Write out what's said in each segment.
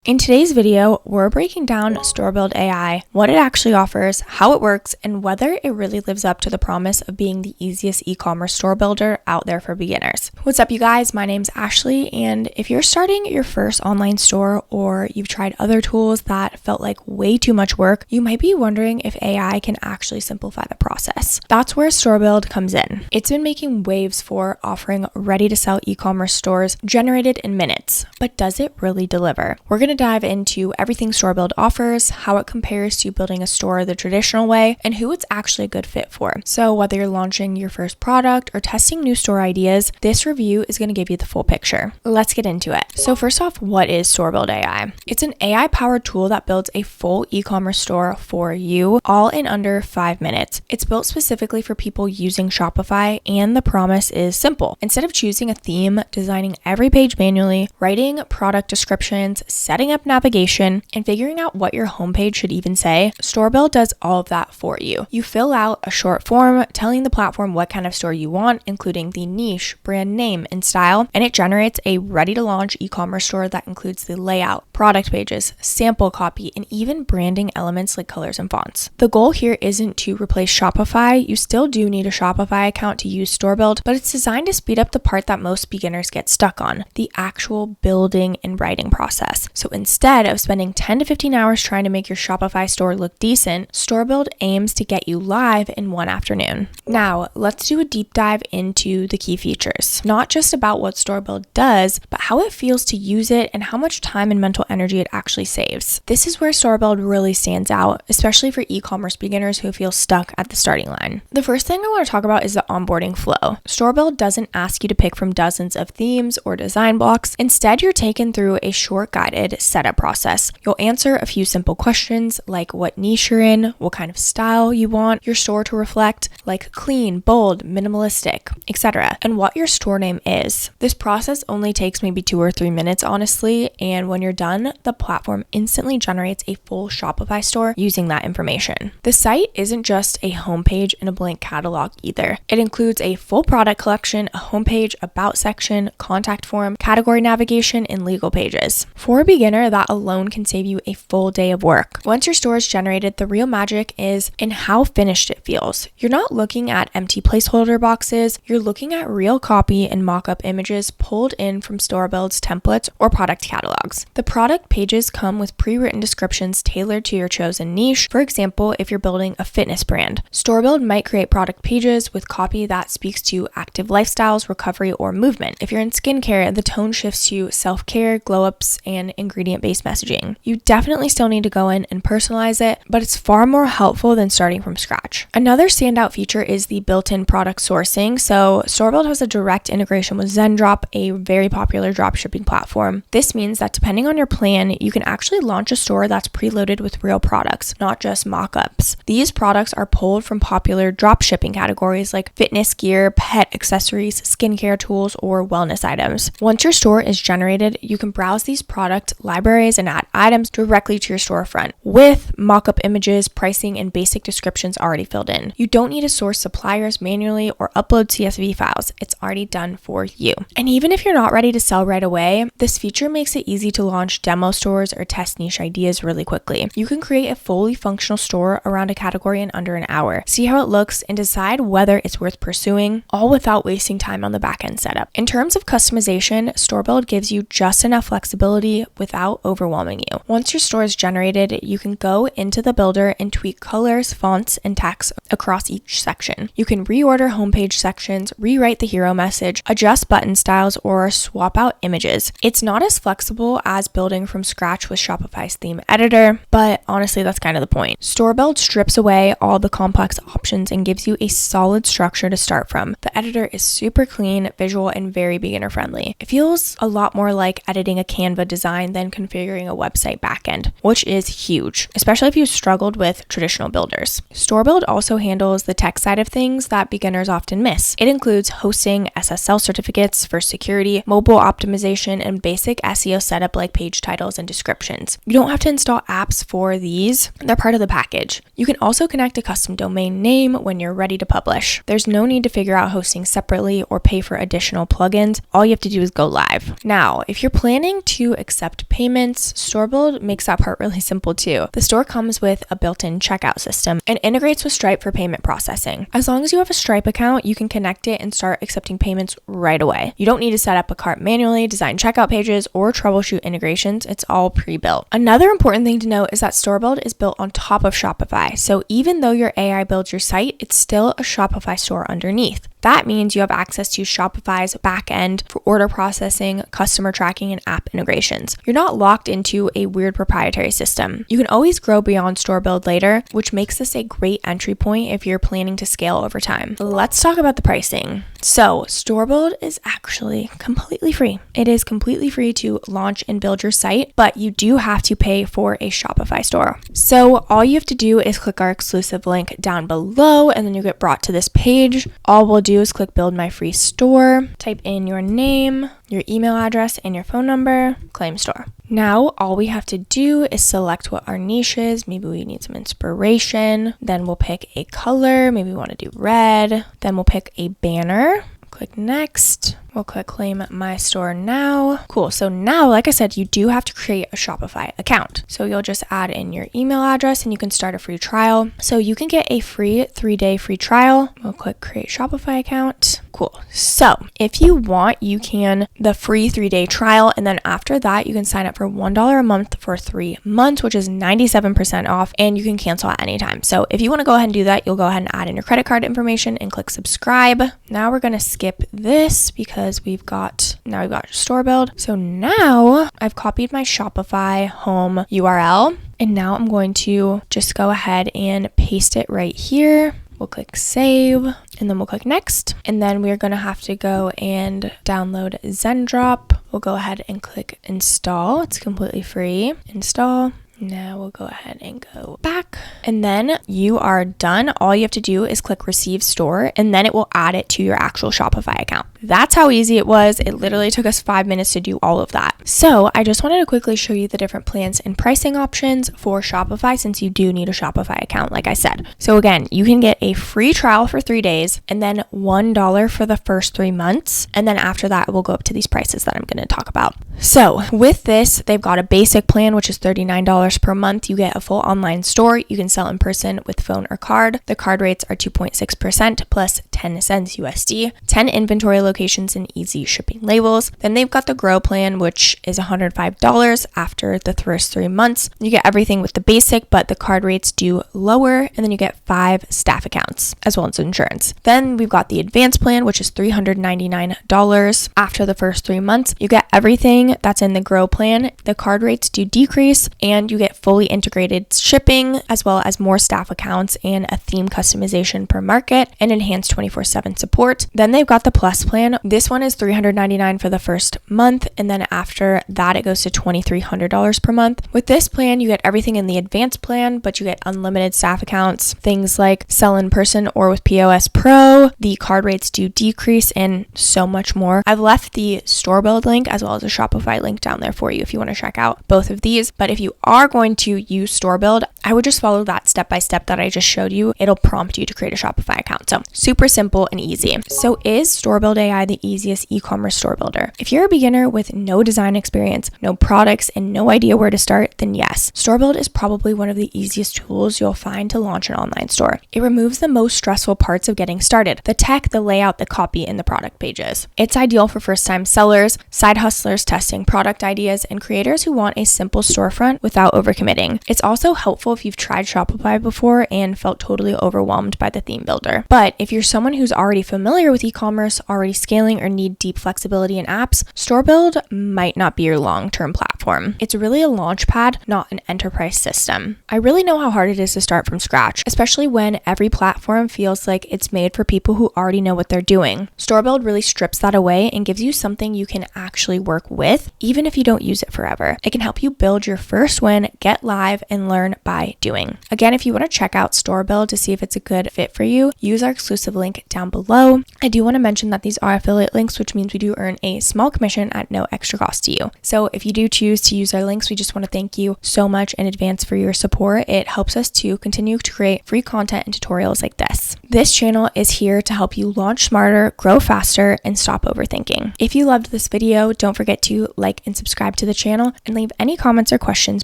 In today's video, we're breaking down StoreBuild AI, what it actually offers, how it works, and whether it really lives up to the promise of being the easiest e-commerce store builder out there for beginners. What's up, you guys? My name's Ashley, and if you're starting your first online store or you've tried other tools that felt like way too much work, you might be wondering if AI can actually simplify the process. That's where StoreBuild comes in. It's been making waves for offering ready-to-sell e-commerce stores generated in minutes, but does it really deliver? We're going to dive into everything StoreBuild offers, how it compares to building a store the traditional way, and who it's actually a good fit for. So whether you're launching your first product or testing new store ideas, this review is going to give you the full picture. Let's get into it. So first off, what is StoreBuild AI? It's an AI-powered tool that builds a full e-commerce store for you, all in under 5 minutes. It's built specifically for people using Shopify, and the promise is simple. Instead of choosing a theme, designing every page manually, writing product descriptions, setting up navigation, and figuring out what your homepage should even say, StoreBuild does all of that for you. You fill out a short form telling the platform what kind of store you want, including the niche, brand name, and style, and it generates a ready-to-launch e-commerce store that includes the layout, product pages, sample copy, and even branding elements like colors and fonts. The goal here isn't to replace Shopify. You still do need a Shopify account to use StoreBuild, but it's designed to speed up the part that most beginners get stuck on, the actual building and writing process. So instead of spending 10 to 15 hours trying to make your Shopify store look decent, StoreBuild aims to get you live in one afternoon. Now, let's do a deep dive into the key features. Not just about what StoreBuild does, but how it feels to use it and how much time and mental energy it actually saves. This is where StoreBuild really stands out, especially for e-commerce beginners who feel stuck at the starting line. The first thing I want to talk about is the onboarding flow. StoreBuild doesn't ask you to pick from dozens of themes or design blocks. Instead, you're taken through a short guided setup process. You'll answer a few simple questions like what niche you're in, what kind of style you want your store to reflect, like clean, bold, minimalistic, etc., and what your store name is. This process only takes maybe 2 or 3 minutes, honestly, and when you're done, the platform instantly generates a full Shopify store using that information. The site isn't just a homepage and a blank catalog either. It includes a full product collection, a homepage, about section, contact form, category navigation, and legal pages. For a beginner, that alone can save you a full day of work. Once your store is generated, the real magic is in how finished it feels. You're not looking at empty placeholder boxes, you're looking at real copy and mock-up images pulled in from StoreBuild's templates or product catalogs. The product pages come with pre-written descriptions tailored to your chosen niche. For example, if you're building a fitness brand, StoreBuild might create product pages with copy that speaks to active lifestyles, recovery, or movement. If you're in skincare, the tone shifts to self-care, glow-ups, and ingredient-based messaging. You definitely still need to go in and personalize it, but it's far more helpful than starting from scratch. Another standout feature is the built-in product sourcing. So StoreBuild has a direct integration with Zendrop, a very popular dropshipping platform. This means that depending on your plan, you can actually launch a store that's preloaded with real products, not just mock-ups. These products are pulled from popular dropshipping categories like fitness gear, pet accessories, skincare tools, or wellness items. Once your store is generated, you can browse these product libraries and add items directly to your storefront with mock-up images, pricing, and basic descriptions already filled in. You don't need to source suppliers manually or upload CSV files. It's already done for you. And even if you're not ready to sell right away, this feature makes it easy to launch demo stores or test niche ideas really quickly. You can create a fully functional store around a category in under an hour, see how it looks, and decide whether it's worth pursuing, all without wasting time on the back-end setup. In terms of customization, StoreBuild gives you just enough flexibility without overwhelming you. Once your store is generated, you can go into the builder and tweak colors, fonts, and text across each section. You can reorder homepage sections, rewrite the hero message, adjust button styles, or swap out images. It's not as flexible as building from scratch with Shopify's theme editor, but honestly, that's kind of the point. StoreBuild strips away all the complex options and gives you a solid structure to start from. The editor is super clean, visual, and very beginner friendly. It feels a lot more like editing a Canva design than configuring a website backend, which is huge, especially if you struggled with traditional builders. StoreBuild also handles the tech side of things that beginners often miss. It includes hosting SSL certificates for security, mobile optimization, and basic SEO setup like page titles and descriptions. You don't have to install apps for these. They're part of the package. You can also connect a custom domain name when you're ready to publish. There's no need to figure out hosting separately or pay for additional plugins. All you have to do is go live. Now, if you're planning to accept payments, Storebuild makes that part really simple too. The store comes with a built-in checkout system and integrates with Stripe for payment processing. As long as you have a Stripe account, you can connect it and start accepting payments right away. You don't need to set up a cart manually, design checkout pages, or troubleshoot integrations. It's all pre-built. Another important thing to note is that Storebuild is built on top of Shopify. So even though your AI builds your site, it's still a Shopify store underneath. That means you have access to Shopify's backend for order processing, customer tracking, and app integrations. You're not locked into a weird proprietary system. You can always grow beyond Storebuild later, which makes this a great entry point if you're planning to scale over time. Let's talk about the pricing. So Storebuild is actually completely free. It is completely free to launch and build your site, but you do have to pay for a Shopify store. So all you have to do is click our exclusive link down below, and then you get brought to this page. All we'll do is click build my free store, type in your name, your email address, and your phone number, claim store. Now, all we have to do is select what our niche is. Maybe we need some inspiration. Then we'll pick a color. Maybe we want to do red. Then we'll pick a banner. Click next. We'll click claim my store now. Cool. So now, like I said, you do have to create a Shopify account. So you'll just add in your email address and you can start a free trial. So you can get a free 3-day free trial. We'll click create Shopify account. Cool. So if you want, you can the free 3-day trial. And then after that, you can sign up for $1 a month for 3 months, which is 97% off, and you can cancel at any time. So if you want to go ahead and do that, you'll go ahead and add in your credit card information and click subscribe. Now we're going to skip this because we've got Storebuild. So now I've copied my Shopify home URL, and now I'm going to just go ahead and paste it right here. We'll click save, and then we'll click next. And then we're going to have to go and download Zendrop. We'll go ahead and click install. It's completely free. Install. Now we'll go ahead and go back, and then you are done. All you have to do is click receive store, and then it will add it to your actual Shopify account. That's how easy it was. It literally took us 5 minutes to do all of that. So I just wanted to quickly show you the different plans and pricing options for Shopify, since you do need a Shopify account, like I said. So again, you can get a free trial for 3 days and then $1 for the first 3 months. And then after that, we'll go up to these prices that I'm going to talk about. So with this, they've got a basic plan, which is $39 per month. You get a full online store. You can sell in person with phone or card. The card rates are 2.6% plus 10 cents USD, 10 inventory locations and easy shipping labels. Then they've got the grow plan, which is $105 after the first 3 months. You get everything with the basic, but the card rates do lower, and then you get 5 staff accounts as well as insurance. Then we've got the advanced plan, which is $399 after the first 3 months. You get everything that's in the grow plan. The card rates do decrease, and you get fully integrated shipping as well as more staff accounts and a theme customization per market and enhanced 24/7 support. Then they've got the plus plan. This one is $399 for the first month, and then after that it goes to $2,300 per month. With this plan, you get everything in the advanced plan, but you get unlimited staff accounts, things like sell in person or with POS Pro. The card rates do decrease, and so much more. I've left the Storebuild link as well as a Shopify link down there for you if you want to check out both of these. But if you are going to use Storebuild, I would just follow that step-by-step that I just showed you. It'll prompt you to create a Shopify account. So super simple and easy. So is Storebuild AI the easiest e-commerce store builder? If you're a beginner with no design experience, no products, and no idea where to start, then yes, Storebuild is probably one of the easiest tools you'll find to launch an online store. It removes the most stressful parts of getting started: the tech, the layout, the copy, and the product pages. It's ideal for first-time sellers, side hustlers testing product ideas, and creators who want a simple storefront without overcommitting. It's also helpful if you've tried Shopify before and felt totally overwhelmed by the theme builder. But if you're someone who's already familiar with e-commerce, already scaling, or need deep flexibility in apps, Storebuild might not be your long-term platform. It's really a launch pad, not an enterprise system. I really know how hard it is to start from scratch, especially when every platform feels like it's made for people who already know what they're doing. Storebuild really strips that away and gives you something you can actually work with, even if you don't use it forever. It can help you build your first win can get live and learn by doing. Again, if you want to check out Storebuild to see if it's a good fit for you, use our exclusive link down below. I do want to mention that these are affiliate links, which means we do earn a small commission at no extra cost to you. So if you do choose to use our links, we just want to thank you so much in advance for your support. It helps us to continue to create free content and tutorials like this. This channel is here to help you launch smarter, grow faster, and stop overthinking. If you loved this video, don't forget to like and subscribe to the channel and leave any comments or questions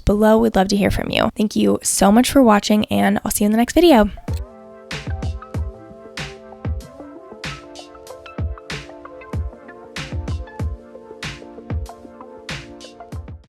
below. We'd love to hear from you. Thank you so much for watching, and I'll see you in the next video.